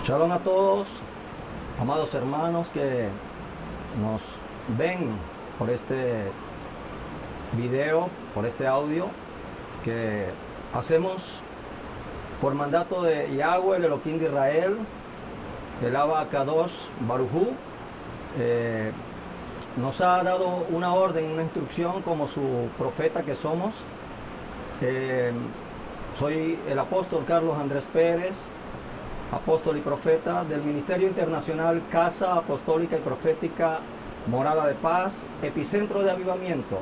Shalom a todos, amados hermanos que nos ven por este video, por este audio que hacemos por mandato de Yahweh, el Elohim de Israel, el Abba Kadosh Baruj Hu. Nos ha dado una orden, una instrucción como su profeta que somos. Soy el apóstol Carlos Andrés Pérez, apóstol y profeta del Ministerio Internacional Casa Apostólica y Profética Morada de Paz, Epicentro de Avivamiento.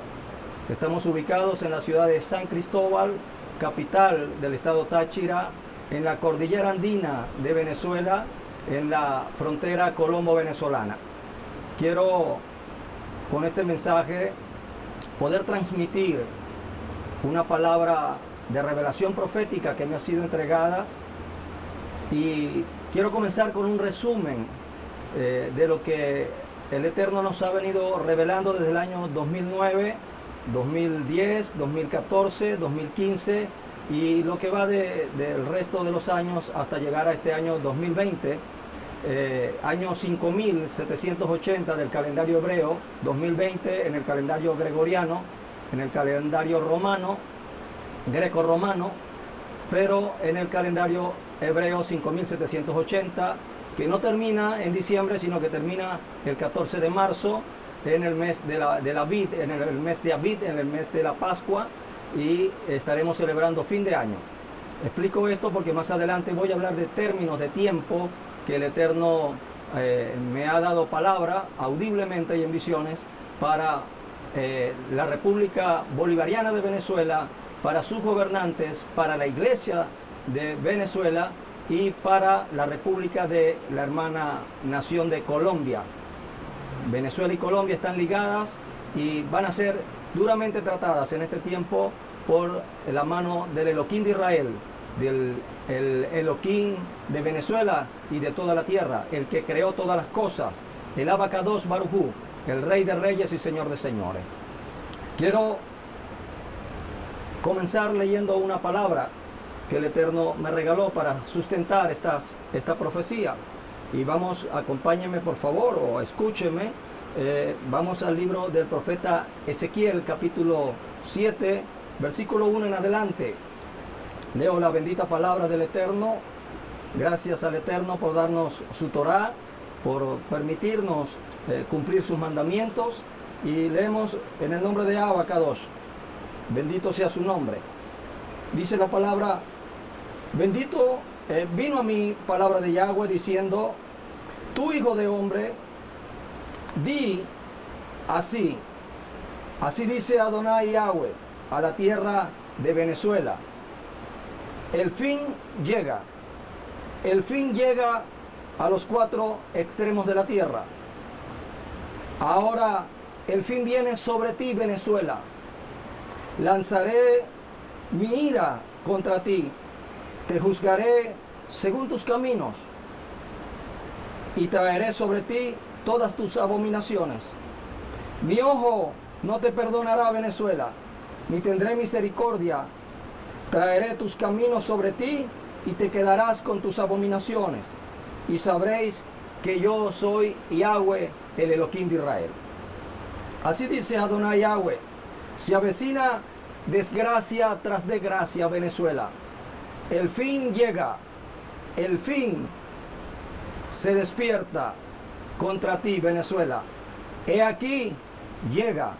Estamos ubicados en la ciudad de San Cristóbal, capital del estado Táchira, en la cordillera andina de Venezuela, en la frontera colombo-venezolana. Quiero con este mensaje poder transmitir una palabra de revelación profética que me ha sido entregada. Y quiero comenzar con un resumen de lo que el Eterno nos ha venido revelando desde el año 2009, 2010, 2014, 2015 y lo que va del resto de los años hasta llegar a este año 2020, año 5780 del calendario hebreo, 2020 en el calendario gregoriano, en el calendario romano, greco-romano, pero en el calendario hebreo 5780, que no termina en diciembre, sino que termina el 14 de marzo, en el mes de la Vid, en el mes de Abid, en el mes de la Pascua, y estaremos celebrando fin de año. Explico esto porque más adelante voy a hablar de términos de tiempo que el Eterno me ha dado palabra audiblemente y en visiones para la República Bolivariana de Venezuela, para sus gobernantes, para la Iglesia de Venezuela y para la República de la hermana nación de Colombia. Venezuela y Colombia están ligadas y van a ser duramente tratadas en este tiempo por la mano del Elohim de Israel, del Elohim de Venezuela y de toda la tierra, el que creó todas las cosas, el Abba Kadosh Baruj Hu, el Rey de Reyes y Señor de Señores. Quiero comenzar leyendo una palabra que el Eterno me regaló para sustentar esta profecía. Y vamos, acompáñenme por favor, o escúchenme. Vamos al libro del profeta Ezequiel, capítulo 7, versículo 1 en adelante. Leo la bendita palabra del Eterno. Gracias al Eterno por darnos su Torá, por permitirnos cumplir sus mandamientos. Y leemos en el nombre de Abba Kadosh. Bendito sea su nombre. Dice la palabra: bendito, vino a mí palabra de Yahweh diciendo: tú, hijo de hombre, di así dice Adonai Yahweh a la tierra de Venezuela: el fin llega a los cuatro extremos de la tierra. Ahora el fin viene sobre ti, Venezuela. Lanzaré mi ira contra ti, te juzgaré según tus caminos y traeré sobre ti todas tus abominaciones. Mi ojo no te perdonará, Venezuela, ni tendré misericordia. Traeré tus caminos sobre ti y te quedarás con tus abominaciones, y sabréis que yo soy Yahweh, el Elohim de Israel. Así dice Adonai Yahweh: se avecina desgracia tras desgracia, Venezuela. El fin llega, el fin se despierta contra ti, Venezuela. He aquí, llega.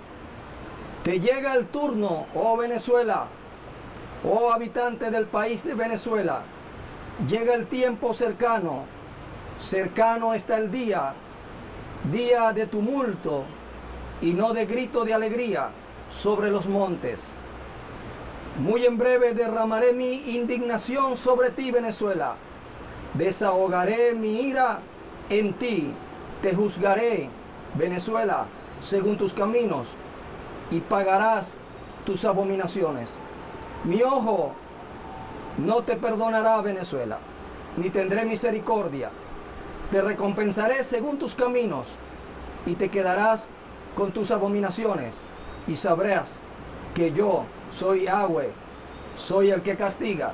Te llega el turno, oh Venezuela, oh habitante del país de Venezuela. Llega el tiempo cercano, cercano está el día de tumulto y no de grito de alegría sobre los montes. Muy en breve derramaré mi indignación sobre ti, Venezuela. Desahogaré mi ira en ti. Te juzgaré, Venezuela, según tus caminos, y pagarás tus abominaciones. Mi ojo no te perdonará, Venezuela, ni tendré misericordia. Te recompensaré según tus caminos, y te quedarás con tus abominaciones, y sabrás que yo soy Yahweh, soy el que castiga.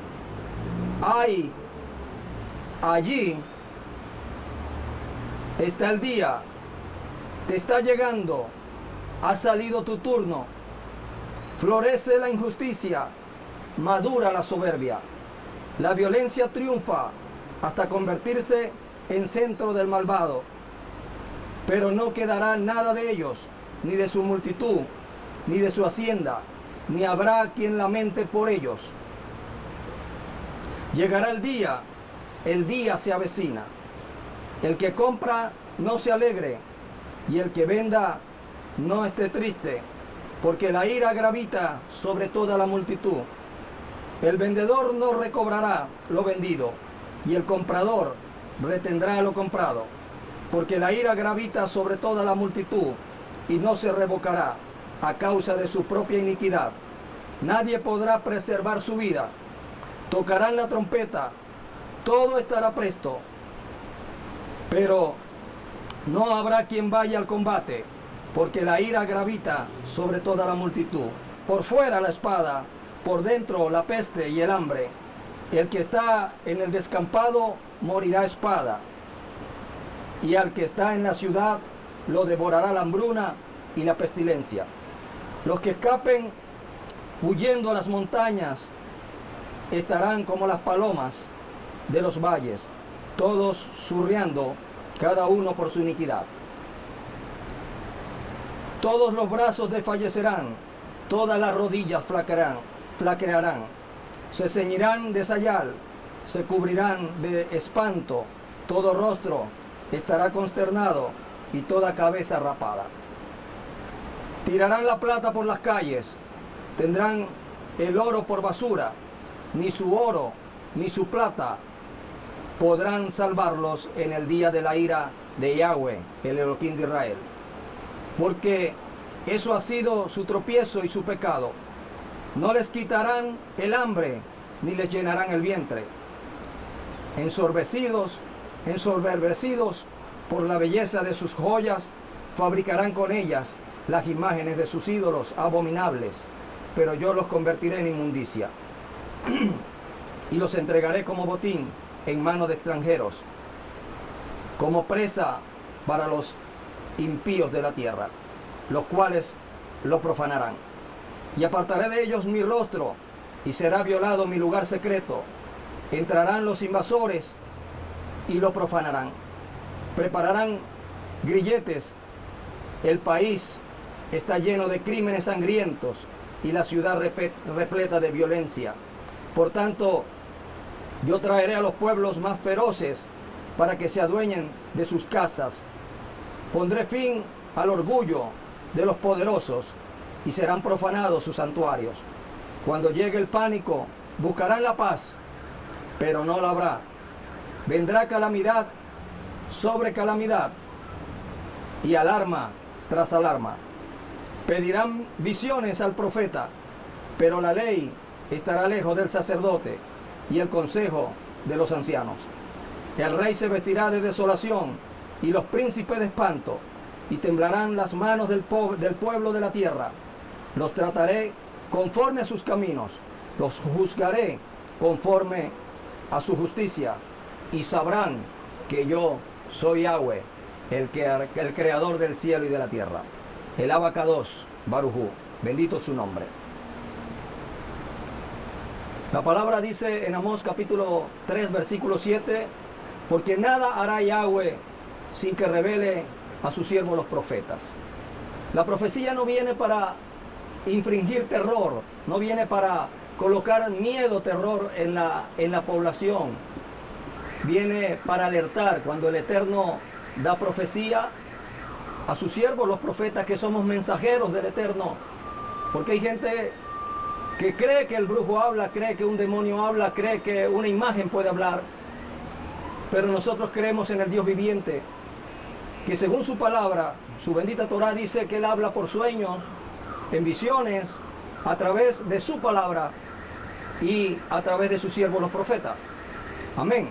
Hay allí Está el día, te está llegando, ha salido tu turno. Florece la injusticia, madura la soberbia. La violencia triunfa hasta convertirse en centro del malvado. Pero no quedará nada de ellos, ni de su multitud, ni de su hacienda, ni habrá quien lamente por ellos. Llegará el día se avecina. El que compra no se alegre, y el que venda no esté triste, porque la ira gravita sobre toda la multitud. El vendedor no recobrará lo vendido, y el comprador retendrá lo comprado, porque la ira gravita sobre toda la multitud, y no se revocará a causa de su propia iniquidad. Nadie podrá preservar su vida. Tocarán la trompeta, todo estará presto, pero no habrá quien vaya al combate, porque la ira gravita sobre toda la multitud. Por fuera la espada, por dentro la peste y el hambre. El que está en el descampado morirá a espada, y al que está en la ciudad lo devorará la hambruna y la pestilencia. Los que escapen huyendo a las montañas estarán como las palomas de los valles, todos zurriando, cada uno por su iniquidad. Todos los brazos desfallecerán, todas las rodillas flaquearán, se ceñirán de sayal, se cubrirán de espanto, todo rostro estará consternado y toda cabeza rapada. Tirarán la plata por las calles, tendrán el oro por basura, ni su oro ni su plata podrán salvarlos en el día de la ira de Yahweh, el Elohim de Israel. Porque eso ha sido su tropiezo y su pecado. No les quitarán el hambre, ni les llenarán el vientre. Ensoberbecidos por la belleza de sus joyas, fabricarán con ellas las imágenes de sus ídolos abominables, pero yo los convertiré en inmundicia y los entregaré como botín en manos de extranjeros, como presa para los impíos de la tierra, los cuales lo profanarán. Y apartaré de ellos mi rostro, y será violado mi lugar secreto. Entrarán los invasores y lo profanarán. Prepararán grilletes. El país está lleno de crímenes sangrientos y la ciudad repleta de violencia. Por tanto, yo traeré a los pueblos más feroces para que se adueñen de sus casas. Pondré fin al orgullo de los poderosos y serán profanados sus santuarios. Cuando llegue el pánico, buscarán la paz, pero no la habrá. Vendrá calamidad sobre calamidad y alarma tras alarma. Pedirán visiones al profeta, pero la ley estará lejos del sacerdote y el consejo de los ancianos. El rey se vestirá de desolación y los príncipes de espanto, y temblarán las manos del pueblo de la tierra. Los trataré conforme a sus caminos, los juzgaré conforme a su justicia, y sabrán que yo soy Yahweh, el creador del cielo y de la tierra. El Abacados, Barujú, bendito su nombre. La palabra dice en Amós capítulo 3, versículo 7, porque nada hará Yahweh sin que revele a sus siervos los profetas. La profecía no viene para infringir terror, no viene para colocar miedo, terror en la población. Viene para alertar. Cuando el Eterno da profecía a sus siervos, los profetas, que somos mensajeros del Eterno. Porque hay gente que cree que el brujo habla, cree que un demonio habla, cree que una imagen puede hablar. Pero nosotros creemos en el Dios viviente, que según su palabra, su bendita Torah dice que Él habla por sueños, en visiones, a través de su palabra y a través de sus siervos los profetas. Amén.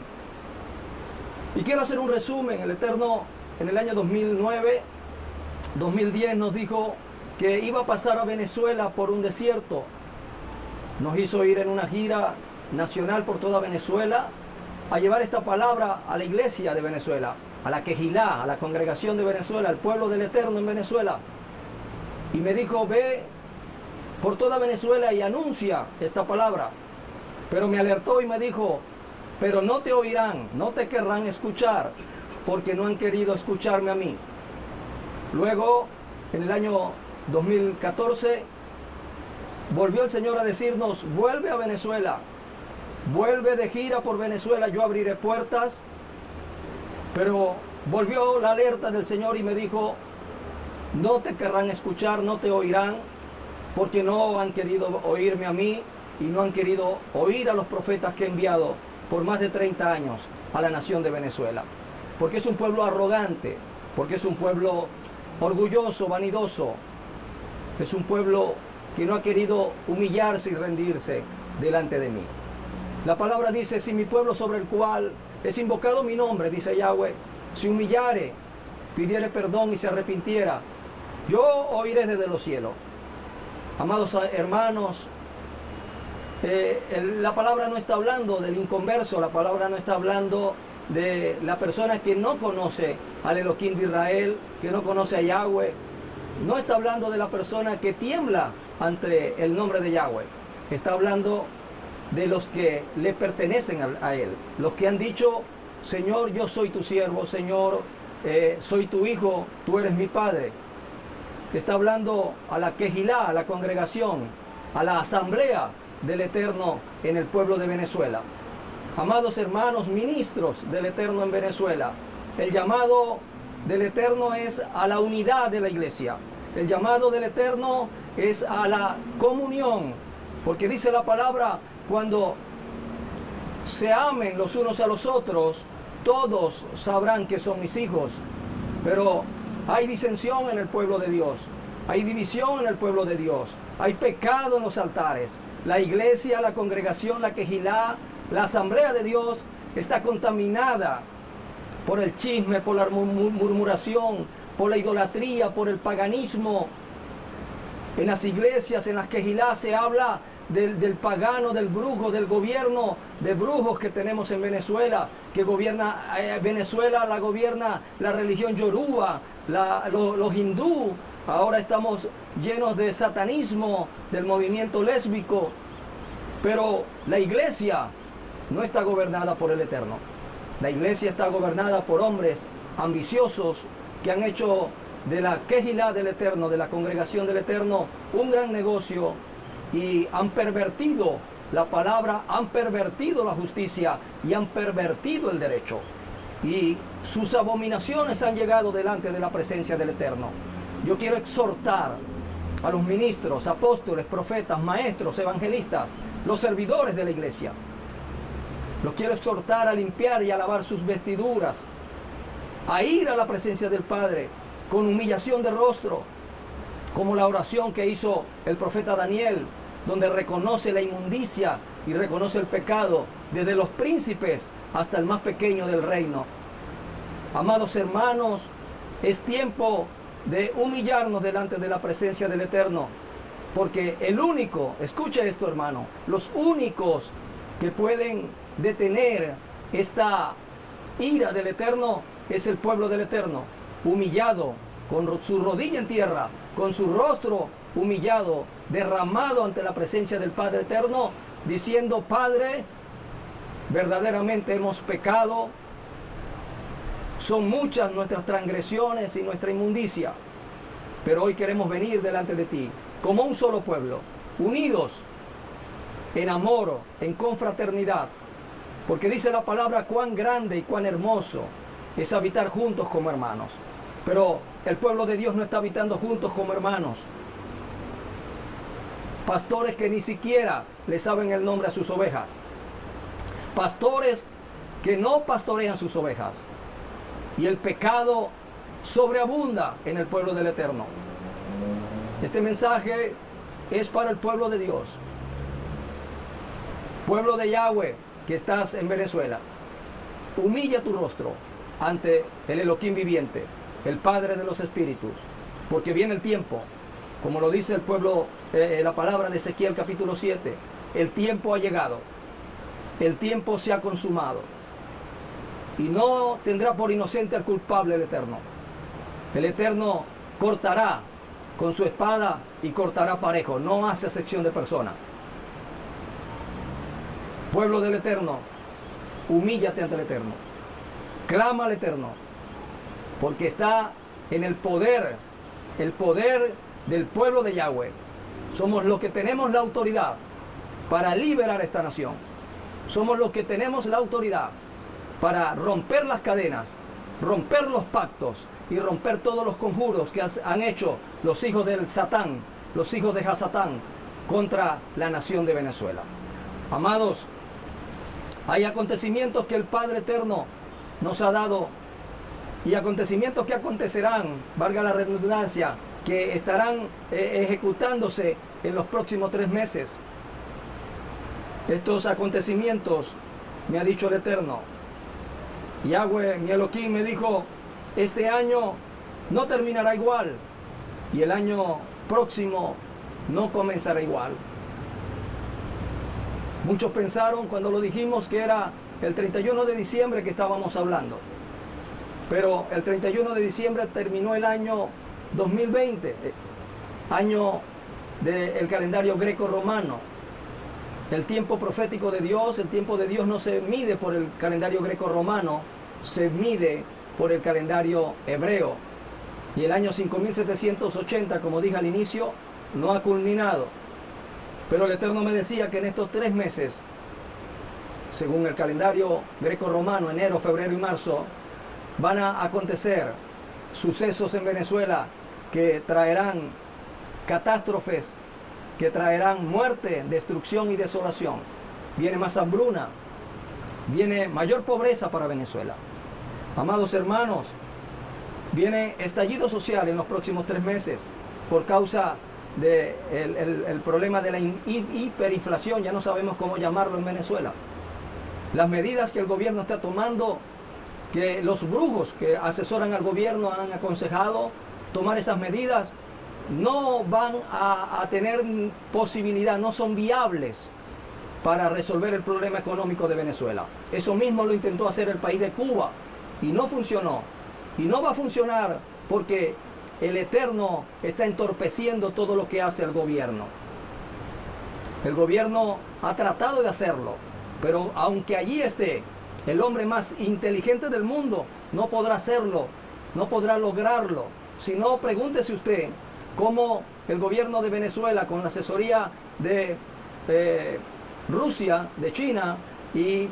Y quiero hacer un resumen. El Eterno en el año 2010 nos dijo que iba a pasar a Venezuela por un desierto. Nos hizo ir en una gira nacional por toda Venezuela a llevar esta palabra a la iglesia de Venezuela, a la Quejilá, a la congregación de Venezuela, al pueblo del Eterno en Venezuela. Y me dijo, ve por toda Venezuela y anuncia esta palabra. Pero me alertó y me dijo, pero no te oirán, no te querrán escuchar, porque no han querido escucharme a mí. Luego, en el año 2014, volvió el Señor a decirnos, vuelve a Venezuela, vuelve de gira por Venezuela, yo abriré puertas. Pero volvió la alerta del Señor y me dijo, no te querrán escuchar, no te oirán, porque no han querido oírme a mí y no han querido oír a los profetas que he enviado por más de 30 años a la nación de Venezuela. Porque es un pueblo arrogante, porque es un pueblo orgulloso, vanidoso. Es un pueblo que no ha querido humillarse y rendirse delante de mí. La palabra dice, si mi pueblo sobre el cual es invocado mi nombre, dice Yahweh, se humillare, pidiere perdón y se arrepintiera, yo oiré desde los cielos. Amados hermanos, la palabra no está hablando del inconverso, la palabra no está hablando de la persona que no conoce al Elohim de Israel, que no conoce a Yahweh. No está hablando de la persona que tiembla ante el nombre de Yahweh. Está hablando de los que le pertenecen a Él. Los que han dicho, Señor, yo soy tu siervo, Señor, soy tu hijo, tú eres mi padre. Está hablando a la Quejilá, a la congregación, a la asamblea del Eterno en el pueblo de Venezuela. Amados hermanos, ministros del Eterno en Venezuela, el llamado del Eterno es a la unidad de la iglesia. El llamado del Eterno es a la comunión, porque dice la palabra, cuando se amen los unos a los otros, todos sabrán que son mis hijos. Pero hay disensión en el pueblo de Dios, hay división en el pueblo de Dios, hay pecado en los altares. La iglesia, la congregación, la Quejilá, la asamblea de Dios está contaminada por el chisme, por la murmuración, por la idolatría, por el paganismo. En las iglesias, en las Quejilá se habla del pagano, del brujo, del gobierno de brujos que tenemos en Venezuela, que gobierna Venezuela, la gobierna la religión yoruba, los hindú. Ahora estamos llenos de satanismo, del movimiento lésbico. Pero la iglesia no está gobernada por el Eterno. La iglesia está gobernada por hombres ambiciosos que han hecho de la Quejilá del Eterno, de la congregación del Eterno, un gran negocio, y han pervertido la palabra, han pervertido la justicia y han pervertido el derecho. Y sus abominaciones han llegado delante de la presencia del Eterno. Yo quiero exhortar a los ministros, apóstoles, profetas, maestros, evangelistas, los servidores de la iglesia. Los quiero exhortar a limpiar y a lavar sus vestiduras, a ir a la presencia del Padre con humillación de rostro, como la oración que hizo el profeta Daniel, donde reconoce la inmundicia y reconoce el pecado, desde los príncipes hasta el más pequeño del reino. Amados hermanos, es tiempo de humillarnos delante de la presencia del Eterno, porque el único, escucha esto hermano, los únicos que pueden detener esta ira del Eterno es el pueblo del Eterno, humillado, con su rodilla en tierra, con su rostro humillado, derramado ante la presencia del Padre Eterno, diciendo, Padre, verdaderamente hemos pecado, son muchas nuestras transgresiones y nuestra inmundicia, pero hoy queremos venir delante de ti como un solo pueblo, unidos en amor, en confraternidad, porque dice la palabra cuán grande y cuán hermoso es habitar juntos como hermanos. Pero el pueblo de Dios no está habitando juntos como hermanos. Pastores que ni siquiera le saben el nombre a sus ovejas. Pastores que no pastorean sus ovejas. Y el pecado sobreabunda en el pueblo del Eterno. Este mensaje es para el pueblo de Dios. Pueblo de Yahweh, que estás en Venezuela. Humilla tu rostro ante el Elohim viviente, el Padre de los Espíritus, porque viene el tiempo, como lo dice el pueblo, la palabra de Ezequiel capítulo 7, el tiempo ha llegado, el tiempo se ha consumado. y no tendrá por inocente al culpable el Eterno. El Eterno cortará con su espada y cortará parejo, no hace acepción de persona. Pueblo del Eterno, humíllate ante el Eterno, clama al Eterno, porque está en el poder del pueblo de Yahweh. Somos los que tenemos la autoridad para liberar esta nación. Somos los que tenemos la autoridad para romper las cadenas, romper los pactos y romper todos los conjuros que han hecho los hijos del Satán, los hijos de Hasatán, contra la nación de Venezuela. Amados, hay acontecimientos que el Padre Eterno nos ha dado y acontecimientos que acontecerán, valga la redundancia, que estarán ejecutándose en los próximos 3 meses. Estos acontecimientos, me ha dicho el Eterno, Yahweh, mi Elohim, me dijo, este año no terminará igual y el año próximo no comenzará igual. Muchos pensaron cuando lo dijimos que era el 31 de diciembre que estábamos hablando. Pero el 31 de diciembre terminó el año 2020, año del calendario greco-romano. El tiempo profético de Dios, el tiempo de Dios no se mide por el calendario greco-romano, se mide por el calendario hebreo. Y el año 5780, como dije al inicio, no ha culminado. Pero el Eterno me decía que en estos 3 meses, según el calendario greco-romano, enero, febrero y marzo, van a acontecer sucesos en Venezuela que traerán catástrofes, que traerán muerte, destrucción y desolación. Viene más hambruna, viene mayor pobreza para Venezuela. Amados hermanos, viene estallido social en los próximos 3 meses por causa del problema de la hiperinflación, ya no sabemos cómo llamarlo en Venezuela. Las medidas que el gobierno está tomando, que los brujos que asesoran al gobierno han aconsejado tomar esas medidas, no van a tener posibilidad, no son viables para resolver el problema económico de Venezuela. Eso mismo lo intentó hacer el país de Cuba y no funcionó. Y no va a funcionar porque el Eterno está entorpeciendo todo lo que hace el gobierno. El gobierno ha tratado de hacerlo, pero aunque allí esté el hombre más inteligente del mundo, no podrá hacerlo, no podrá lograrlo. Si no, pregúntese usted cómo el gobierno de Venezuela, con la asesoría de Rusia, de China y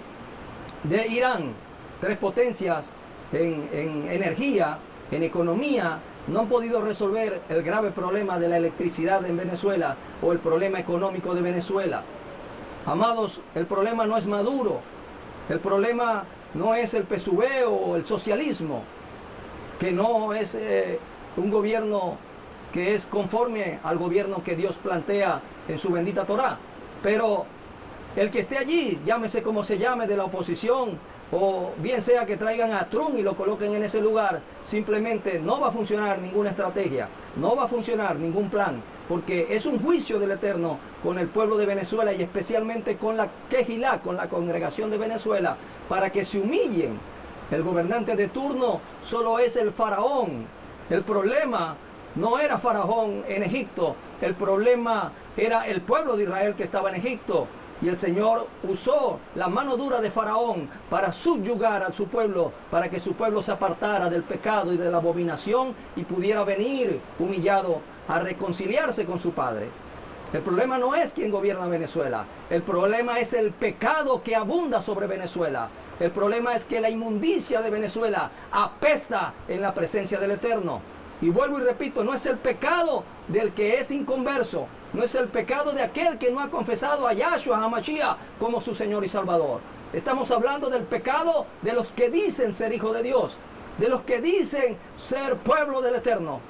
de Irán, 3 potencias en energía, en economía, no han podido resolver el grave problema de la electricidad en Venezuela o el problema económico de Venezuela. Amados, el problema no es Maduro, el problema no es el PSUV o el socialismo, que no es un gobierno que es conforme al gobierno que Dios plantea en su bendita Torá. Pero el que esté allí, llámese como se llame, de la oposición, o bien sea que traigan a Trump y lo coloquen en ese lugar, simplemente no va a funcionar ninguna estrategia, no va a funcionar ningún plan, porque es un juicio del Eterno con el pueblo de Venezuela y especialmente con la Quejilá, con la congregación de Venezuela, para que se humillen. El gobernante de turno solo es el faraón. El problema no era faraón en Egipto, el problema era el pueblo de Israel que estaba en Egipto. Y el Señor usó la mano dura de Faraón para subyugar a su pueblo, para que su pueblo se apartara del pecado y de la abominación y pudiera venir humillado a reconciliarse con su Padre. El problema no es quién gobierna Venezuela, el problema es el pecado que abunda sobre Venezuela. El problema es que la inmundicia de Venezuela apesta en la presencia del Eterno. Y vuelvo y repito, no es el pecado del que es inconverso, no es el pecado de aquel que no ha confesado a Yahshua HaMashiach como su Señor y Salvador. Estamos hablando del pecado de los que dicen ser hijos de Dios, de los que dicen ser pueblo del Eterno,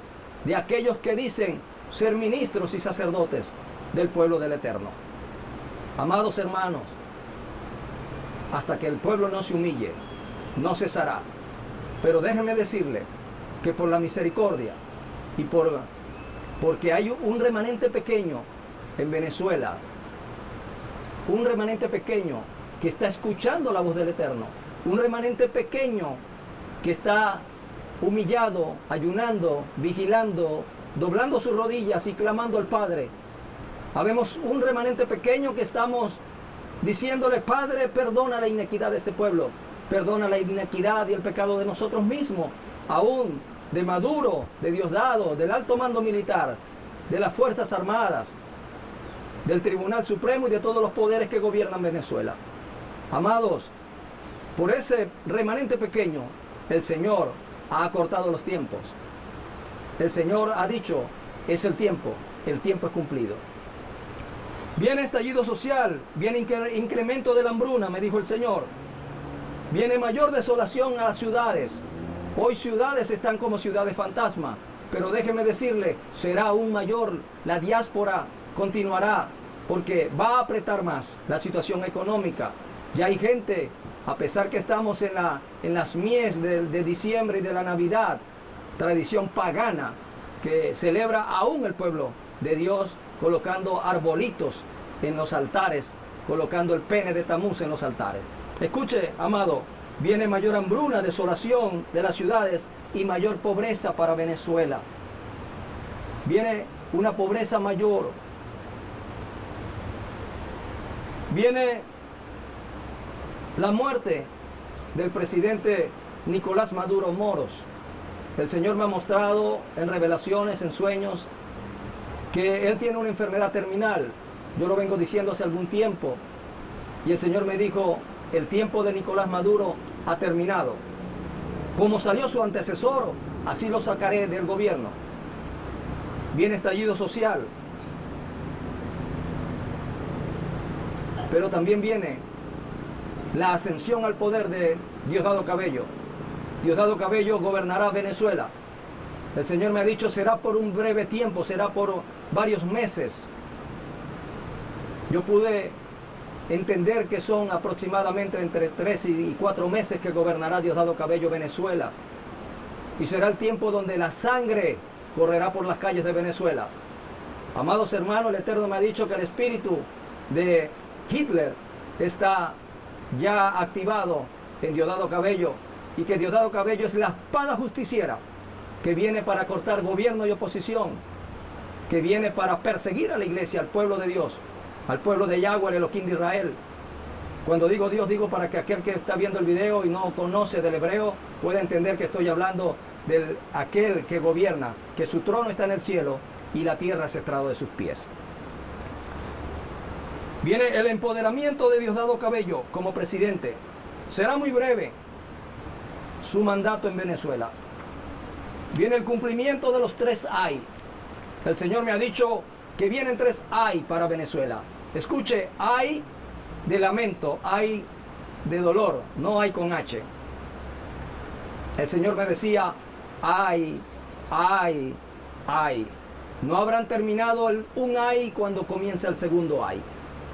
de aquellos que dicen ser ministros y sacerdotes del pueblo del Eterno. Amados hermanos, hasta que el pueblo no se humille, no cesará. Pero déjenme decirle que por la misericordia y porque hay un remanente pequeño en Venezuela, un remanente pequeño que está escuchando la voz del Eterno, un remanente pequeño que está humillado, ayunando, vigilando, doblando sus rodillas y clamando al Padre. Habemos un remanente pequeño que estamos diciéndole: Padre, perdona la inequidad de este pueblo, perdona la inequidad y el pecado de nosotros mismos, aún de Maduro, de Diosdado, del alto mando militar, de las Fuerzas Armadas, del Tribunal Supremo y de todos los poderes que gobiernan Venezuela. Amados, por ese remanente pequeño, el Señor ha acortado los tiempos. El Señor ha dicho: es el tiempo es cumplido. Viene estallido social, viene incremento de la hambruna, me dijo el Señor. Viene mayor desolación a las ciudades. Hoy ciudades están como ciudades fantasma, pero déjeme decirle, será aún mayor. La diáspora continuará, porque va a apretar más la situación económica. Ya hay gente, a pesar que estamos en las mies de diciembre y de la Navidad, tradición pagana, que celebra aún el pueblo de Dios, colocando arbolitos en los altares, colocando el pene de Tamuz en los altares. Escuche, amado, viene mayor hambruna, desolación de las ciudades y mayor pobreza para Venezuela. Viene una pobreza mayor. Viene la muerte del presidente Nicolás Maduro Moros. El Señor me ha mostrado en revelaciones, en sueños, que él tiene una enfermedad terminal. Yo lo vengo diciendo hace algún tiempo. Y el Señor me dijo: el tiempo de Nicolás Maduro ha terminado. Como salió su antecesor, así lo sacaré del gobierno. Viene estallido social. Pero también viene la ascensión al poder de Diosdado Cabello. Diosdado Cabello gobernará Venezuela. El Señor me ha dicho: será por un breve tiempo, será por varios meses. Yo pude entender que son aproximadamente entre 3 y 4 meses que gobernará Diosdado Cabello Venezuela. Y será el tiempo donde la sangre correrá por las calles de Venezuela. Amados hermanos, el Eterno me ha dicho que el espíritu de Hitler está ya activado en Diosdado Cabello, y que Diosdado Cabello es la espada justiciera que viene para cortar gobierno y oposición, que viene para perseguir a la iglesia, al pueblo de Dios, al pueblo de Yahweh, el Elohim de Israel. Cuando digo Dios, digo para que aquel que está viendo el video y no conoce del hebreo pueda entender que estoy hablando de aquel que gobierna, que su trono está en el cielo y la tierra es estrado de sus pies. Viene el empoderamiento de Diosdado Cabello como presidente. Será muy breve su mandato en Venezuela. Viene el cumplimiento de los 3 ay. El Señor me ha dicho que vienen 3 ay para Venezuela. Escuche, ay de lamento, ay de dolor, no hay con H. El Señor me decía: ay, ay, ay. No habrán terminado un ay cuando comienza el segundo ay.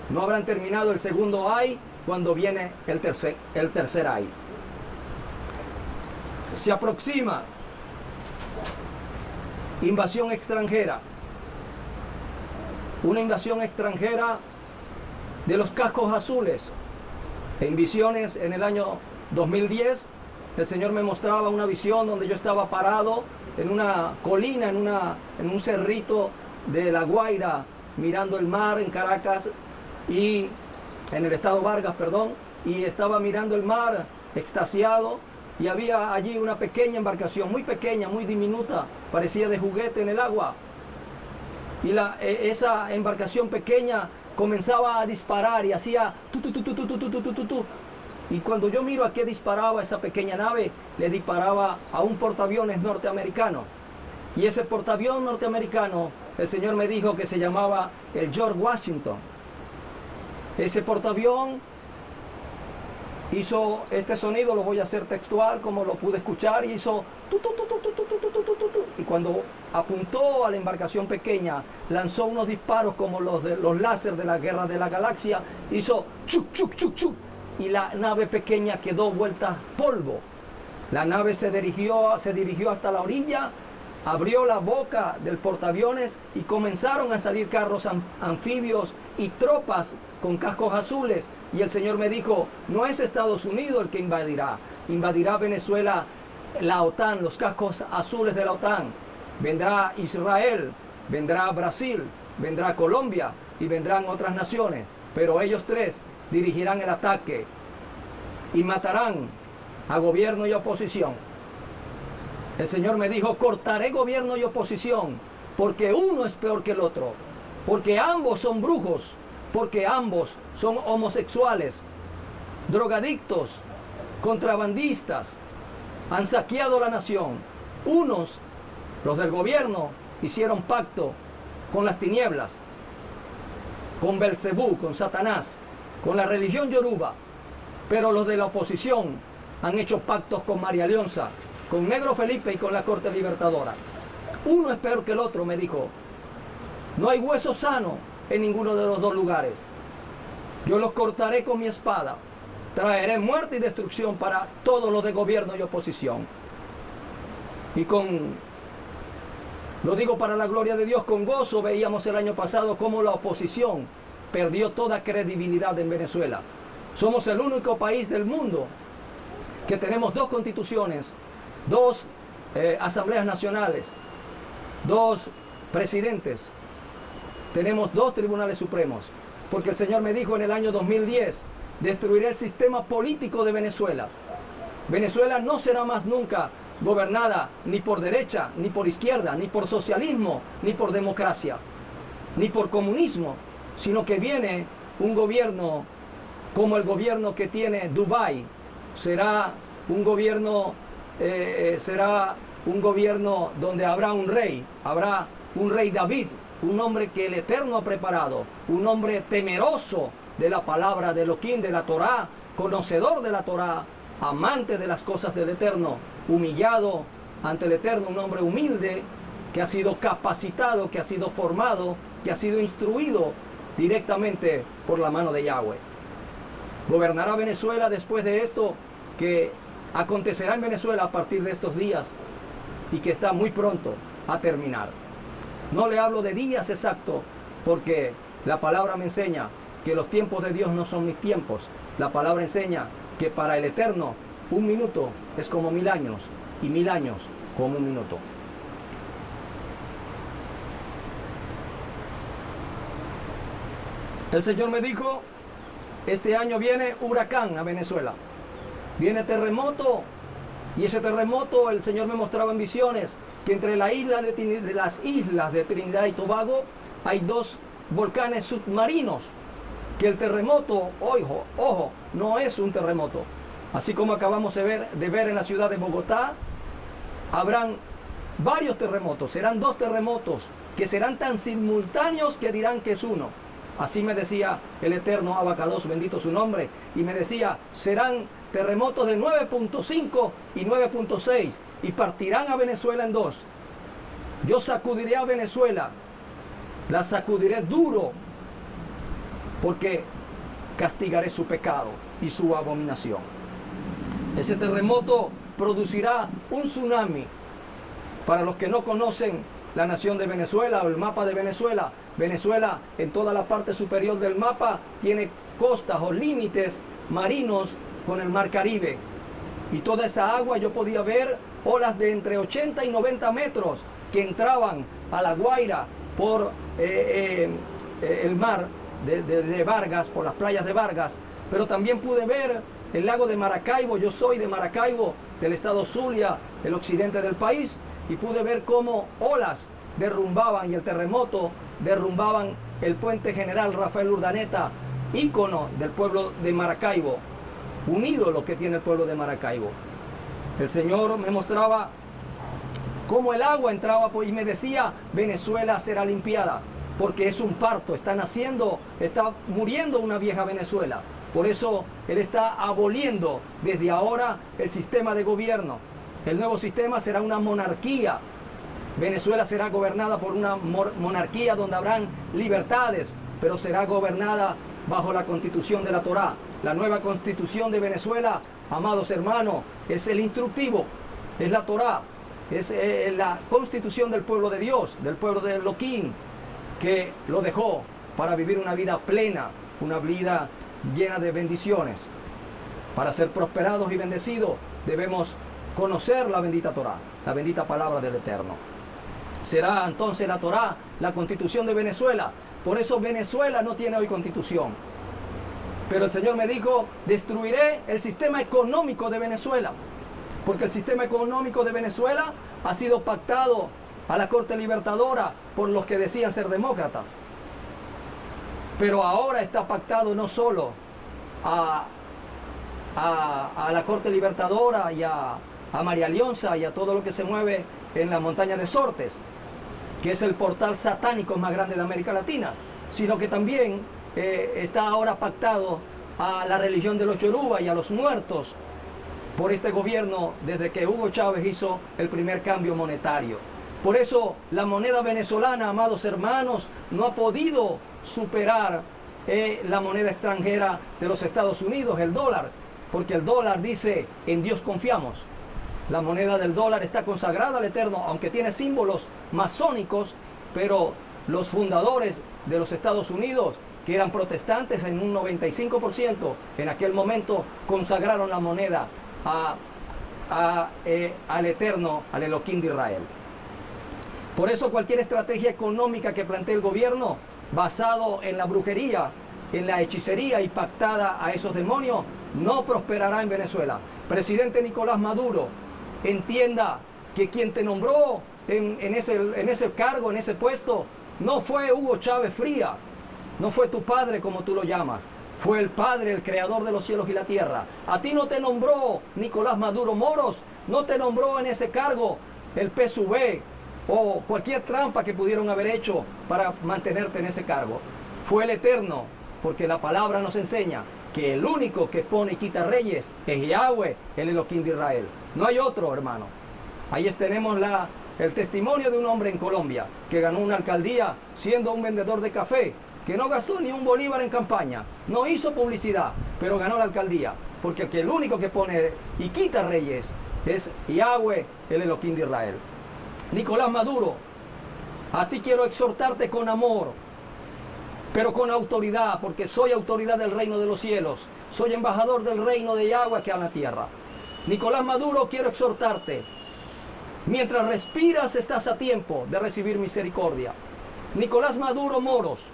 No habrán terminado el segundo ay cuando viene el tercer ay. Se aproxima invasión extranjera. Una invasión extranjera de los cascos azules. En visiones en el año 2010, el Señor me mostraba una visión donde yo estaba parado en una colina, en un cerrito de La Guaira, mirando el mar en Caracas, y en el estado Vargas, perdón, y estaba mirando el mar extasiado, y había allí una pequeña embarcación, muy pequeña, muy diminuta, parecía de juguete en el agua. Y esa embarcación pequeña comenzaba a disparar y hacía tu, tu, tu, tu, tu, tu, tu, tu, tu, tu, tu. Y cuando yo miro a qué disparaba esa pequeña nave, le disparaba a un portaaviones norteamericano. Y ese portaavión norteamericano, el Señor me dijo que se llamaba el George Washington. Ese portaavión hizo este sonido, lo voy a hacer textual como lo pude escuchar, y hizo tu, tu, tu, tu, tu, tu, tu, tu, tu, tu. Y cuando apuntó a la embarcación pequeña, lanzó unos disparos como los láser de la Guerra de la Galaxia, hizo chuc, chuc, chuc, chuc, y la nave pequeña quedó vuelta polvo. La nave se dirigió hasta la orilla abrió la boca del portaaviones y comenzaron a salir carros anfibios y tropas con cascos azules. Y el Señor me dijo, no es Estados Unidos el que invadirá Venezuela la OTAN, los cascos azules de la OTAN. Vendrá Israel, vendrá Brasil, vendrá Colombia y vendrán otras naciones. Pero ellos tres dirigirán el ataque y matarán a gobierno y oposición. El Señor me dijo, cortaré gobierno y oposición, porque uno es peor que el otro, porque ambos son brujos, porque ambos son homosexuales, drogadictos, contrabandistas, han saqueado la nación. Unos, los del gobierno, hicieron pacto con las tinieblas, con Belcebú, con Satanás, con la religión yoruba, pero los de la oposición han hecho pactos con María Leonza, con Negro Felipe y con la Corte Libertadora. Uno es peor que el otro, me dijo. No hay hueso sano en ninguno de los dos lugares. Yo los cortaré con mi espada. Traeré muerte y destrucción para todos los de gobierno y oposición. Y lo digo para la gloria de Dios, con gozo veíamos el año pasado cómo la oposición perdió toda credibilidad en Venezuela. Somos el único país del mundo que tenemos dos constituciones, dos asambleas nacionales, dos presidentes, tenemos dos tribunales supremos, porque el Señor me dijo en el año 2010, destruiré el sistema político de Venezuela. Venezuela no será más nunca gobernada ni por derecha, ni por izquierda, ni por socialismo, ni por democracia, ni por comunismo, sino que viene un gobierno como el gobierno que tiene Dubái. Será un gobierno donde habrá un rey David, un hombre que el Eterno ha preparado, un hombre temeroso de la palabra de Elohim, de la Torá, conocedor de la Torá, amante de las cosas del Eterno, humillado ante el Eterno, un hombre humilde que ha sido capacitado, que ha sido formado, que ha sido instruido directamente por la mano de Yahweh. Gobernará Venezuela después de esto que acontecerá en Venezuela a partir de estos días y que está muy pronto a terminar. No le hablo de días exactos porque la palabra me enseña que los tiempos de Dios no son mis tiempos. La palabra enseña que para el Eterno un minuto es como 1000 años y 1000 años como un minuto. El Señor me dijo, este año viene huracán a Venezuela, viene terremoto, y ese terremoto el Señor me mostraba en visiones que entre las islas de Trinidad y Tobago hay dos volcanes submarinos, que el terremoto, ojo, no es un terremoto. Así como acabamos de ver en la ciudad de Bogotá, habrán varios terremotos, serán dos terremotos que serán tan simultáneos que dirán que es uno. Así me decía el Eterno Abacados, bendito su nombre, y me decía, serán terremotos de 9.5 y 9.6 y partirán a Venezuela en dos. Yo sacudiré a Venezuela, la sacudiré duro, porque castigaré su pecado y su abominación. Ese terremoto producirá un tsunami. Para los que no conocen la nación de Venezuela o el mapa de Venezuela, Venezuela en toda la parte superior del mapa tiene costas o límites marinos con el mar Caribe. Y toda esa agua yo podía ver olas de entre 80 y 90 metros que entraban a La Guaira por el mar de Vargas, por las playas de Vargas. Pero también pude ver el lago de Maracaibo. Yo soy de Maracaibo, del estado Zulia, el occidente del país, y pude ver cómo olas derrumbaban y el terremoto derrumbaban el puente general Rafael Urdaneta, ícono del pueblo de Maracaibo, un ídolo que tiene el pueblo de Maracaibo. El Señor me mostraba cómo el agua entraba y me decía, Venezuela será limpiada, porque es un parto, está naciendo, está muriendo una vieja Venezuela. Por eso Él está aboliendo desde ahora el sistema de gobierno. El nuevo sistema será una monarquía. Venezuela será gobernada por una monarquía donde habrán libertades, pero será gobernada bajo la constitución de la Torá. La nueva constitución de Venezuela, amados hermanos, es el instructivo, es la Torá. es la constitución del pueblo de Dios, del pueblo de Elohim, que lo dejó para vivir una vida plena, una vida llena de bendiciones. Para ser prosperados y bendecidos debemos conocer la bendita Torá, la bendita palabra del Eterno. Será entonces la Torá la constitución de Venezuela. Por eso Venezuela no tiene hoy constitución. Pero el Señor me dijo, destruiré el sistema económico de Venezuela. Porque el sistema económico de Venezuela ha sido pactado a la Corte Libertadora por los que decían ser demócratas. Pero ahora está pactado no solo a la Corte Libertadora y a María Leonza y a todo lo que se mueve en la montaña de Sortes, que es el portal satánico más grande de América Latina, sino que también está ahora pactado a la religión de los Yoruba y a los muertos por este gobierno desde que Hugo Chávez hizo el primer cambio monetario. Por eso la moneda venezolana, amados hermanos, no ha podido superar la moneda extranjera de los Estados Unidos, el dólar, porque el dólar dice, en Dios confiamos. La moneda del dólar está consagrada al Eterno, aunque tiene símbolos masónicos, pero los fundadores de los Estados Unidos, que eran protestantes en un 95%, en aquel momento consagraron la moneda al Eterno, al Elohim de Israel. Por eso cualquier estrategia económica que plantee el gobierno, basado en la brujería, en la hechicería y pactada a esos demonios, no prosperará en Venezuela. Presidente Nicolás Maduro, entienda que quien te nombró en ese cargo, en ese puesto, no fue Hugo Chávez Fría, no fue tu padre como tú lo llamas, fue el Padre, el creador de los cielos y la tierra. A ti no te nombró Nicolás Maduro Moros, no te nombró en ese cargo el PSUV o cualquier trampa que pudieron haber hecho para mantenerte en ese cargo. Fue el Eterno, porque la palabra nos enseña que el único que pone y quita reyes es Yahweh, el Elohim de Israel. No hay otro, hermano. Ahí tenemos el testimonio de un hombre en Colombia que ganó una alcaldía siendo un vendedor de café, que no gastó ni un bolívar en campaña, no hizo publicidad, pero ganó la alcaldía, porque el único que pone y quita reyes es Yahweh, el Elohim de Israel. Nicolás Maduro, a ti quiero exhortarte con amor, pero con autoridad, porque soy autoridad del reino de los cielos, soy embajador del reino de Yahweh aquí en la tierra. Nicolás Maduro, quiero exhortarte, mientras respiras estás a tiempo de recibir misericordia. Nicolás Maduro Moros,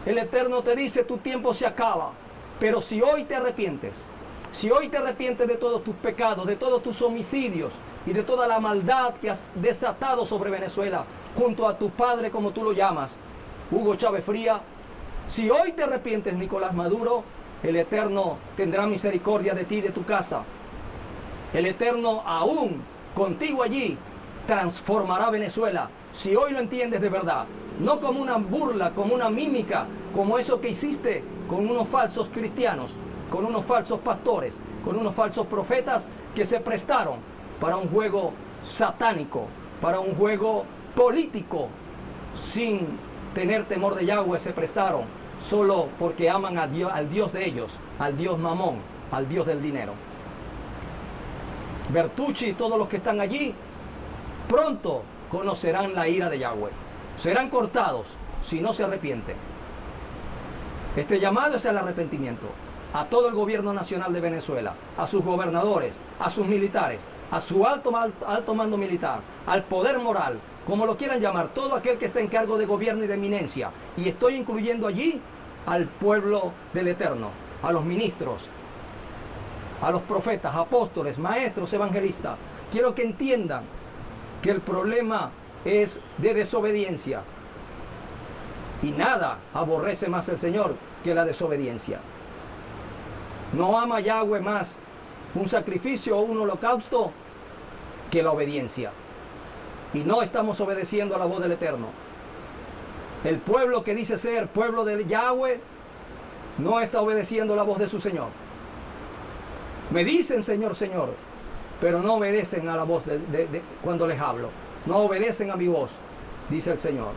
el Eterno te dice, tu tiempo se acaba, pero si hoy te arrepientes, de todos tus pecados, de todos tus homicidios y de toda la maldad que has desatado sobre Venezuela, junto a tu padre, como tú lo llamas, Hugo Chávez Fría, si hoy te arrepientes, Nicolás Maduro, el Eterno tendrá misericordia de ti y de tu casa. El Eterno aún contigo allí transformará Venezuela, si hoy lo entiendes de verdad. No como una burla, como una mímica, como eso que hiciste con unos falsos cristianos, con unos falsos pastores, con unos falsos profetas que se prestaron para un juego satánico, para un juego político, sin tener temor de Yahweh. Se prestaron solo porque aman a Dios, al Dios de ellos, al Dios Mamón, al Dios del dinero. Bertucci y todos los que están allí pronto conocerán la ira de Yahweh. Serán cortados si no se arrepienten. Este llamado es al arrepentimiento a todo el gobierno nacional de Venezuela, a sus gobernadores, a sus militares, a su alto mando militar, al poder moral, como lo quieran llamar, todo aquel que está en cargo de gobierno y de eminencia. Y estoy incluyendo allí al pueblo del Eterno, a los ministros, a los profetas, apóstoles, maestros, evangelistas. Quiero que entiendan que el problema es de desobediencia. Y nada aborrece más el Señor que la desobediencia. No ama Yahweh más un sacrificio o un holocausto que la obediencia. Y no estamos obedeciendo a la voz del Eterno. El pueblo que dice ser pueblo de Yahweh no está obedeciendo la voz de su Señor. Me dicen Señor, Señor, pero no obedecen a la voz cuando les hablo. No obedecen a mi voz, dice el Señor.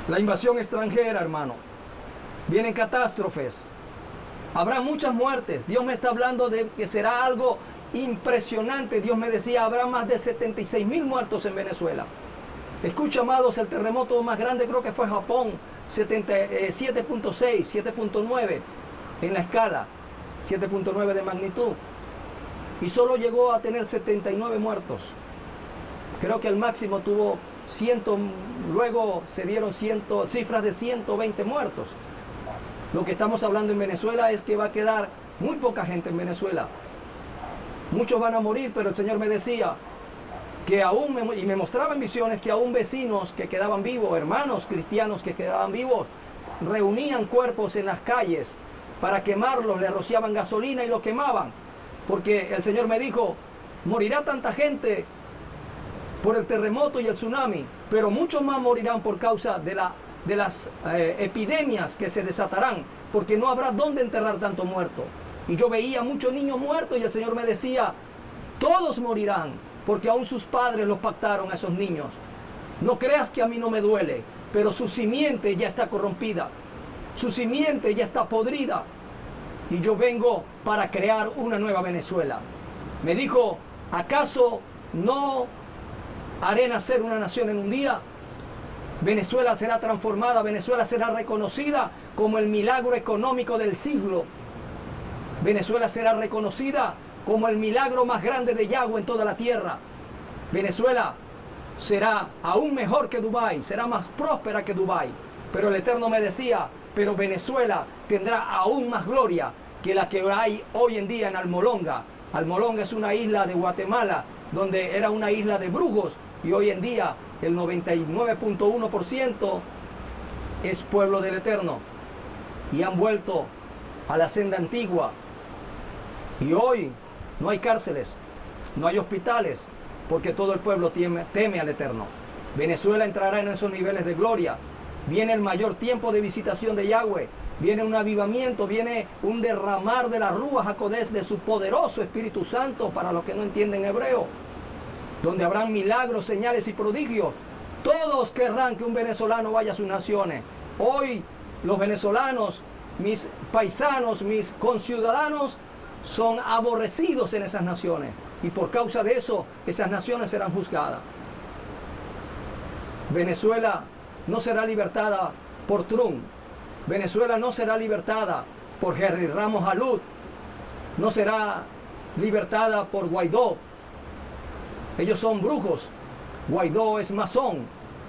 La invasión extranjera, hermano. Vienen catástrofes. Habrá muchas muertes. Dios me está hablando de que será algo impresionante. Dios me decía, habrá más de 76,000 muertos en Venezuela. Escucha, amados, el terremoto más grande creo que fue Japón, 7.6, 7.9 en la escala, 7.9 de magnitud. Y solo llegó a tener 79 muertos. Creo que el máximo tuvo 100, luego se dieron cifras de 120 muertos. Lo que estamos hablando en Venezuela es que va a quedar muy poca gente en Venezuela. Muchos van a morir, pero el Señor me decía que aún, y me mostraba en visiones que aún vecinos que quedaban vivos, hermanos cristianos que quedaban vivos, reunían cuerpos en las calles para quemarlos, le rociaban gasolina y lo quemaban. Porque el Señor me dijo, morirá tanta gente por el terremoto y el tsunami, pero muchos más morirán por causa de las epidemias que se desatarán, porque no habrá dónde enterrar tanto muerto. Y yo veía muchos niños muertos y el Señor me decía, todos morirán, porque aún sus padres los pactaron a esos niños. No creas que a mí no me duele, pero su simiente ya está corrompida, su simiente ya está podrida, y yo vengo para crear una nueva Venezuela. Me dijo, ¿acaso no haré nacer una nación en un día? Venezuela será transformada, Venezuela será reconocida como el milagro económico del siglo. Venezuela será reconocida como el milagro más grande de Yahweh en toda la tierra. Venezuela será aún mejor que Dubái, será más próspera que Dubái. Pero el Eterno me decía, pero Venezuela tendrá aún más gloria que la que hay hoy en día en Almolonga. Almolonga es una isla de Guatemala, donde era una isla de brujos, y hoy en día el 99.1% es pueblo del Eterno, y han vuelto a la senda antigua. Y hoy no hay cárceles, no hay hospitales, porque todo el pueblo teme al Eterno. Venezuela entrará en esos niveles de gloria. Viene el mayor tiempo de visitación de Yahweh. Viene un avivamiento, viene un derramar de la Ruach HaKodesh, de su poderoso Espíritu Santo, para los que no entienden hebreo, donde habrán milagros, señales y prodigios. Todos querrán que un venezolano vaya a sus naciones. Hoy los venezolanos, mis paisanos, mis conciudadanos, son aborrecidos en esas naciones, y por causa de eso esas naciones serán juzgadas. Venezuela no será libertada por Trump. Venezuela no será libertada por Jerry Ramos Alud. No será libertada por Guaidó. Ellos son brujos. Guaidó es masón,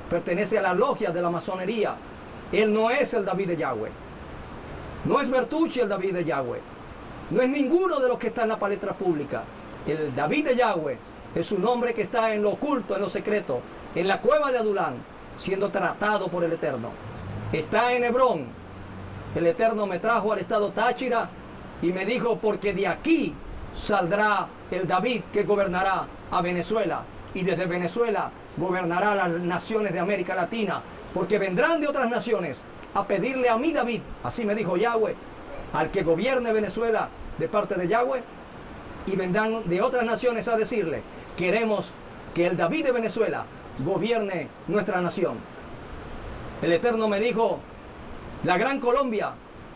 pertenece a la logia de la masonería. Él no es el David de Yahweh. No es Bertucci el David de Yahweh. No es ninguno de los que está en la palestra pública. El David de Yahweh es un hombre que está en lo oculto, en lo secreto, en la cueva de Adulán, siendo tratado por el Eterno. Está en Hebrón. El Eterno me trajo al estado Táchira y me dijo, porque de aquí saldrá el David que gobernará a Venezuela, y desde Venezuela gobernará las naciones de América Latina, porque vendrán de otras naciones a pedirle a mí, David, así me dijo Yahweh, al que gobierne Venezuela de parte de Yahweh, y vendrán de otras naciones a decirle, queremos que el David de Venezuela gobierne nuestra nación. El Eterno me dijo, la Gran Colombia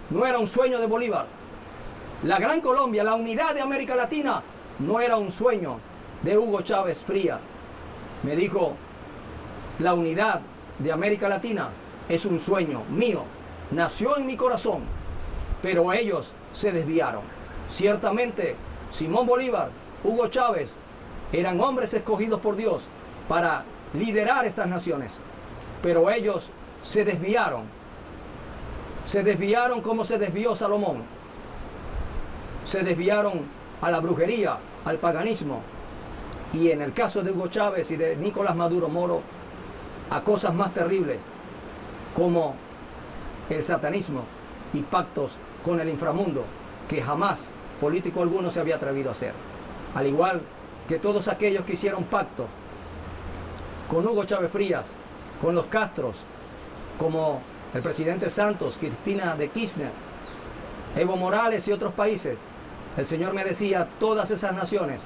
no era un sueño de Bolívar. La Gran Colombia, la unidad de América Latina, no era un sueño de Hugo Chávez Fría. Me dijo, la unidad de América Latina es un sueño mío, nació en mi corazón, pero ellos se desviaron. Ciertamente, Simón Bolívar, Hugo Chávez, eran hombres escogidos por Dios para liderar estas naciones, pero ellos se desviaron. Se desviaron como se desvió Salomón. Se desviaron a la brujería, al paganismo, y en el caso de Hugo Chávez y de Nicolás Maduro Moro, a cosas más terribles como el satanismo y pactos con el inframundo que jamás político alguno se había atrevido a hacer. Al igual que todos aquellos que hicieron pactos con Hugo Chávez Frías, con los Castros, como el presidente Santos, Cristina de Kirchner, Evo Morales y otros países. El Señor me decía, todas esas naciones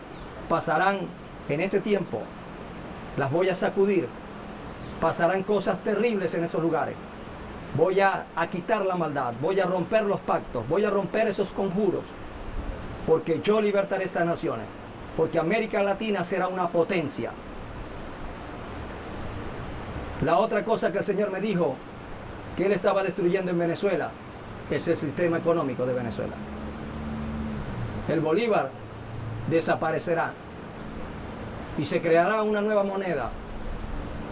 pasarán en este tiempo, las voy a sacudir, pasarán cosas terribles en esos lugares. Voy a quitar la maldad, voy a romper los pactos, voy a romper esos conjuros, porque yo libertaré estas naciones, porque América Latina será una potencia. La otra cosa que el Señor me dijo, que Él estaba destruyendo en Venezuela, es el sistema económico de Venezuela. El bolívar desaparecerá y se creará una nueva moneda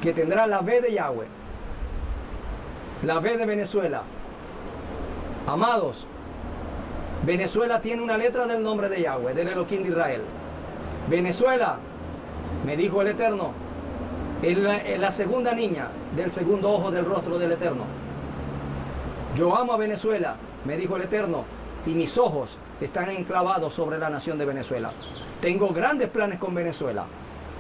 que tendrá la B de Yahweh, la B de Venezuela. Amados, Venezuela tiene una letra del nombre de Yahweh, del Elohim de Israel. Venezuela, me dijo el Eterno, es la segunda niña del segundo ojo del rostro del Eterno. Yo amo a Venezuela, me dijo el Eterno, y mis ojos están enclavados sobre la nación de Venezuela. Tengo grandes planes con Venezuela.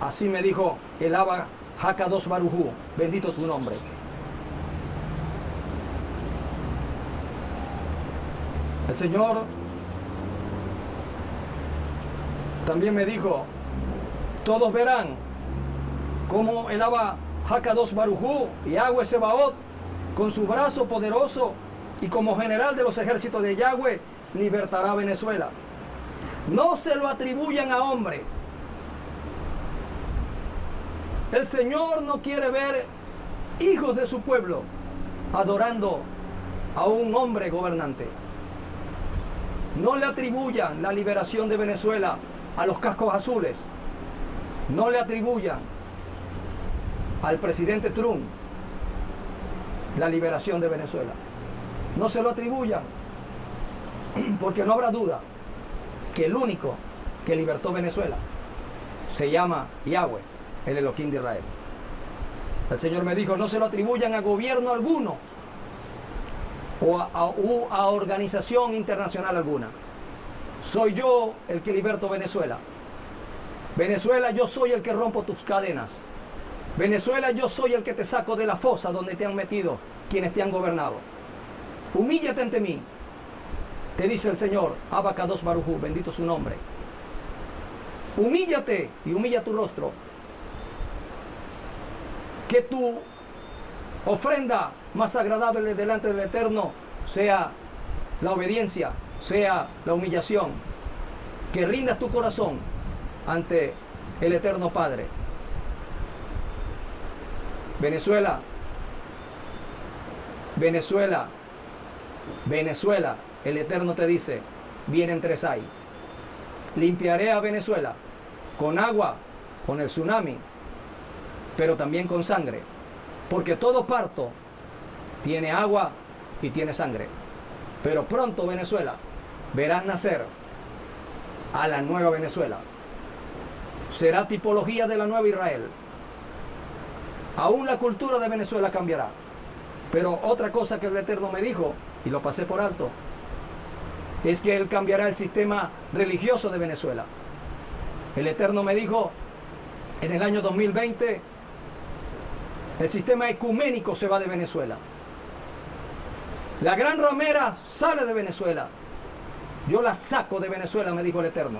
Así me dijo el Abba Hakadosh Baruj Hu, bendito su nombre. El Señor también me dijo, todos verán cómo el Abba Hakadosh Baruj Hu, Yahweh Sebaot, con su brazo poderoso y como general de los ejércitos de Yahweh, libertará a Venezuela. No se lo atribuyan a hombre. El Señor no quiere ver hijos de su pueblo adorando a un hombre gobernante. No le atribuyan la liberación de Venezuela a los cascos azules. No le atribuyan al presidente Trump la liberación de Venezuela. No se lo atribuyan, porque no habrá duda que el único que libertó Venezuela se llama Yahweh, el Elohim de Israel. El Señor me dijo, no se lo atribuyan a gobierno alguno o a organización internacional alguna. Soy yo el que liberto Venezuela. Venezuela, yo soy el que rompo tus cadenas. Venezuela, yo soy el que te saco de la fosa donde te han metido quienes te han gobernado. Humíllate ante mí, te dice el Señor, Abba Kadosh Baruj Hu, bendito su nombre. Humíllate y humilla tu rostro. Que tu ofrenda más agradable delante del Eterno sea la obediencia, sea la humillación. Que rindas tu corazón ante el Eterno Padre. Venezuela, Venezuela, Venezuela, el Eterno te dice, vienen tres hay. Limpiaré a Venezuela con agua, con el tsunami, pero también con sangre, porque todo parto tiene agua y tiene sangre. Pero pronto Venezuela verás nacer a la nueva Venezuela. Será tipología de la nueva Israel. Aún la cultura de Venezuela cambiará. Pero otra cosa que el Eterno me dijo, y lo pasé por alto, es que Él cambiará el sistema religioso de Venezuela. El Eterno me dijo, en el año 2020, el sistema ecuménico se va de Venezuela. La gran ramera sale de Venezuela. Yo la saco de Venezuela, me dijo el Eterno.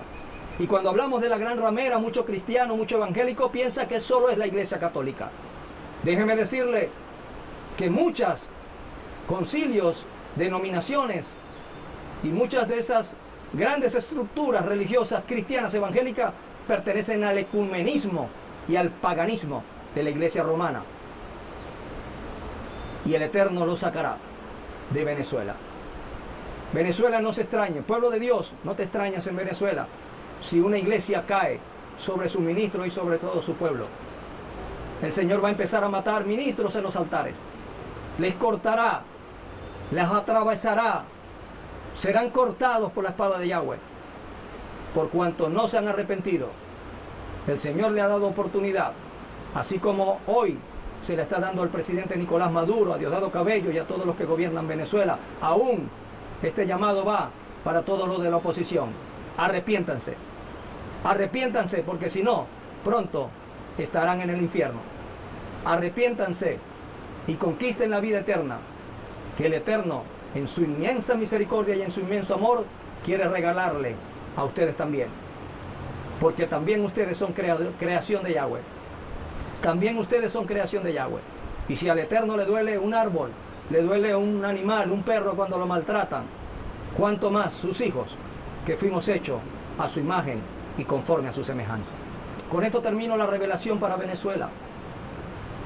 Y cuando hablamos de la gran ramera, mucho cristiano, mucho evangélico piensa que solo es la Iglesia Católica. Déjeme decirle que muchas concilios, denominaciones y muchas de esas grandes estructuras religiosas cristianas evangélicas pertenecen al ecumenismo y al paganismo de la Iglesia romana. Y el Eterno lo sacará de Venezuela. Venezuela no se extrañe, pueblo de Dios, no te extrañas en Venezuela si una iglesia cae sobre su ministro y sobre todo su pueblo. El Señor va a empezar a matar ministros en los altares. Les cortará, les atravesará, serán cortados por la espada de Yahweh, por cuanto no se han arrepentido. El Señor le ha dado oportunidad, así como hoy se le está dando al presidente Nicolás Maduro, a Diosdado Cabello y a todos los que gobiernan Venezuela. Aún este llamado va para todos los de la oposición. Arrepiéntanse, arrepiéntanse, porque si no, pronto estarán en el infierno. Arrepiéntanse y conquisten la vida eterna, que el Eterno, en su inmensa misericordia y en su inmenso amor, quiere regalarle a ustedes también. Porque también ustedes son creación de Yahweh. También ustedes son creación de Yahweh. Y si al Eterno le duele un árbol le duele un animal, un perro cuando lo maltratan, cuánto más sus hijos, que fuimos hechos a su imagen y conforme a su semejanza. Con esto termino la revelación para Venezuela.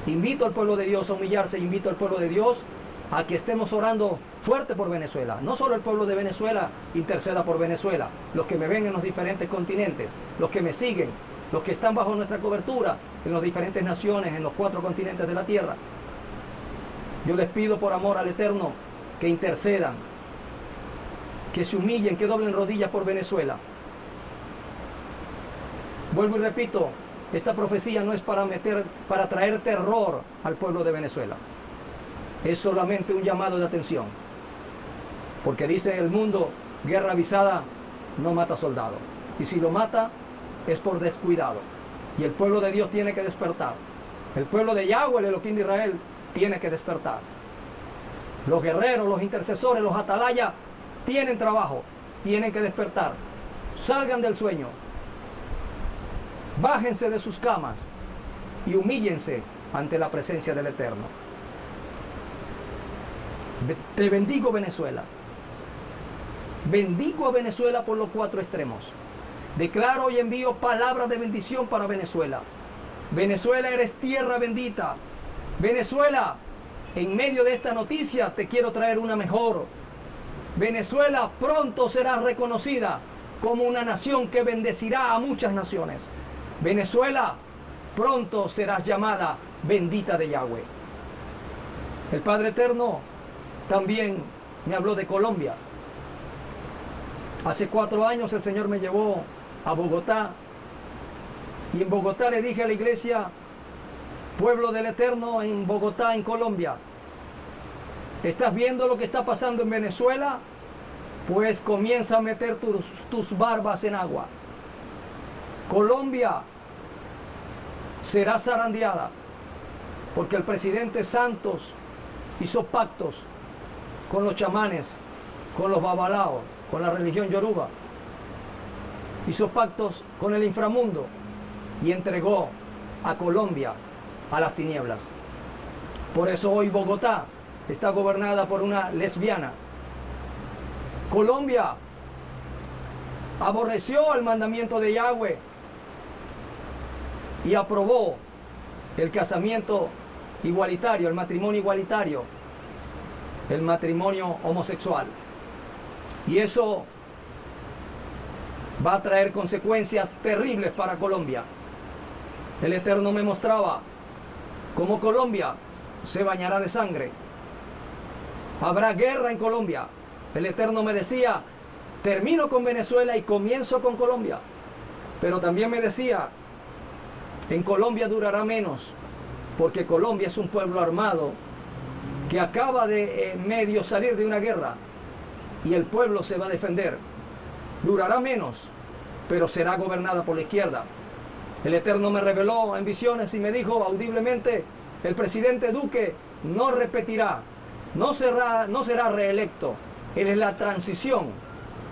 Invito al pueblo de Dios a humillarse, invito al pueblo de Dios a que estemos orando fuerte por Venezuela. No solo el pueblo de Venezuela interceda por Venezuela, los que me ven en los diferentes continentes, los que me siguen, los que están bajo nuestra cobertura en las diferentes naciones, en los 4 continentes de la tierra. Yo les pido por amor al Eterno que intercedan, que se humillen, que doblen rodillas por Venezuela. Vuelvo y repito, esta profecía no es para traer terror al pueblo de Venezuela. Es solamente un llamado de atención. Porque dice el mundo, guerra avisada no mata soldado. Y si lo mata, es por descuidado. Y el pueblo de Dios tiene que despertar. El pueblo de Yahweh, el Elohim de Israel, tiene que despertar. Los guerreros, los intercesores, los atalayas, tienen trabajo, tienen que despertar. Salgan del sueño. Bájense de sus camas y humíllense ante la presencia del Eterno. Te bendigo, Venezuela. Bendigo a Venezuela por los 4 extremos. Declaro y envío palabras de bendición para Venezuela. Venezuela, eres tierra bendita. Venezuela, en medio de esta noticia te quiero traer una mejor. Venezuela pronto será reconocida como una nación que bendecirá a muchas naciones. Venezuela, pronto serás llamada bendita de Yahweh. El Padre Eterno también me habló de Colombia. Hace 4 años el Señor me llevó a Bogotá y en Bogotá le dije a la iglesia, pueblo del Eterno en Bogotá, en Colombia, ¿estás viendo lo que está pasando en Venezuela? Pues comienza a meter tus barbas en agua. Colombia será zarandeada porque el presidente Santos hizo pactos con los chamanes, con los babalaos, con la religión yoruba. Hizo pactos con el inframundo y entregó a Colombia a las tinieblas. Por eso hoy Bogotá está gobernada por una lesbiana. Colombia aborreció el mandamiento de Yahweh y aprobó el casamiento igualitario, el matrimonio igualitario, el matrimonio homosexual. Y eso va a traer consecuencias terribles para Colombia. El Eterno me mostraba cómo Colombia se bañará de sangre. Habrá guerra en Colombia. El Eterno me decía, termino con Venezuela y comienzo con Colombia. Pero también me decía, en Colombia durará menos, porque Colombia es un pueblo armado que acaba de medio salir de una guerra y el pueblo se va a defender. Durará menos, pero será gobernada por la izquierda. El Eterno me reveló en visiones y me dijo audiblemente, el presidente Duque no repetirá, no será reelecto. Él es la transición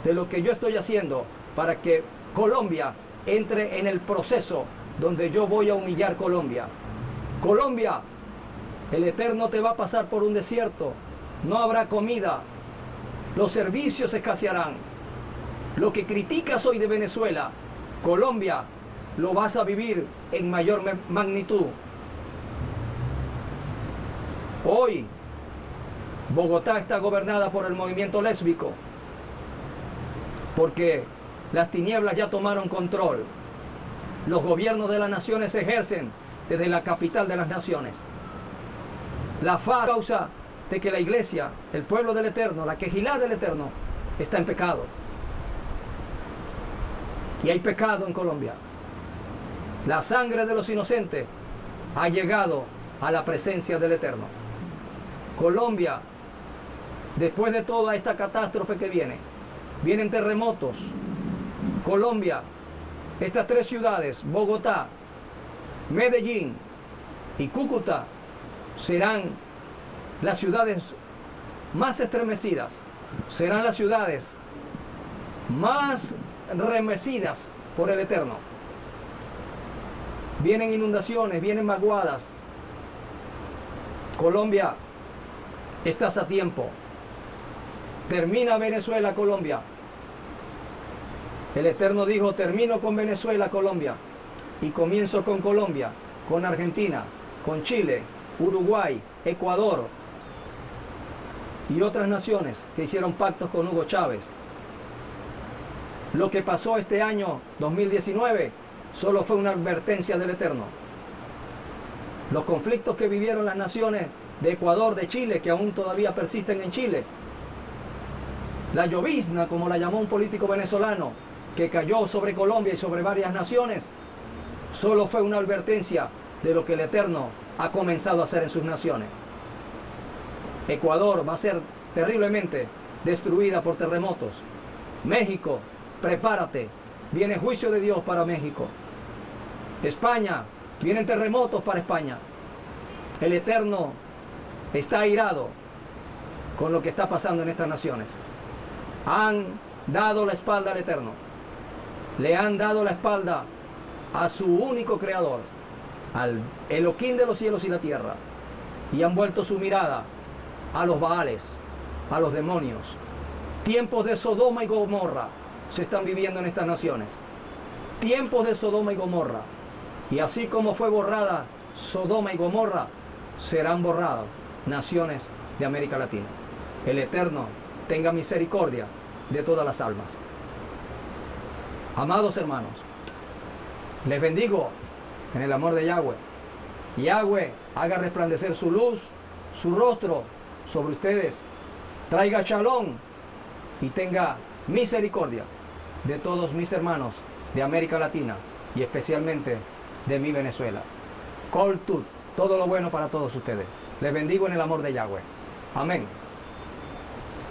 de lo que yo estoy haciendo para que Colombia entre en el proceso donde yo voy a humillar Colombia. Colombia, el Eterno te va a pasar por un desierto, no habrá comida, los servicios escasearán. Lo que criticas hoy de Venezuela, Colombia, lo vas a vivir en mayor magnitud. Hoy, Bogotá está gobernada por el movimiento lésbico, porque las tinieblas ya tomaron control. Los gobiernos de las naciones se ejercen desde la capital de las naciones. La FARC, causa de que la iglesia, el pueblo del Eterno, la quejilá del Eterno, está en pecado. Y hay pecado en Colombia. La sangre de los inocentes ha llegado a la presencia del Eterno. Colombia, después de toda esta catástrofe que vienen terremotos. Colombia, estas 3 ciudades, Bogotá, Medellín y Cúcuta, serán las ciudades más estremecidas, serán las ciudades más remecidas por el Eterno. Vienen inundaciones, vienen vaguadas. Colombia Estás a tiempo. Termina Venezuela, Colombia. El Eterno dijo, termino con Venezuela, Colombia, y comienzo con Colombia, con Argentina, con Chile, Uruguay, Ecuador y otras naciones que hicieron pactos con Hugo Chávez. Lo que pasó este año 2019 solo fue una advertencia del Eterno. Los conflictos que vivieron las naciones de Ecuador, de Chile, que aún todavía persisten en Chile. La llovizna, como la llamó un político venezolano, que cayó sobre Colombia y sobre varias naciones, solo fue una advertencia de lo que el Eterno ha comenzado a hacer en sus naciones. Ecuador va a ser terriblemente destruida por terremotos. México, prepárate, viene juicio de Dios para México. España, vienen terremotos para España. El Eterno está airado con lo que está pasando en estas naciones. Han dado la espalda al Eterno. Le han dado la espalda a su único creador, al Elohim de los cielos y la tierra, y han vuelto su mirada a los Baales, a los demonios. Tiempos de Sodoma y Gomorra se están viviendo en estas naciones. Tiempos de Sodoma y Gomorra. Y así como fue borrada Sodoma y Gomorra, serán borradas naciones de América Latina. El Eterno tenga misericordia de todas las almas. Amados hermanos, les bendigo en el amor de Yahweh. Yahweh haga resplandecer su luz, su rostro sobre ustedes. Traiga shalom y tenga misericordia de todos mis hermanos de América Latina y especialmente de mi Venezuela. Kol Tut, todo lo bueno para todos ustedes. Les bendigo en el amor de Yahweh. Amén.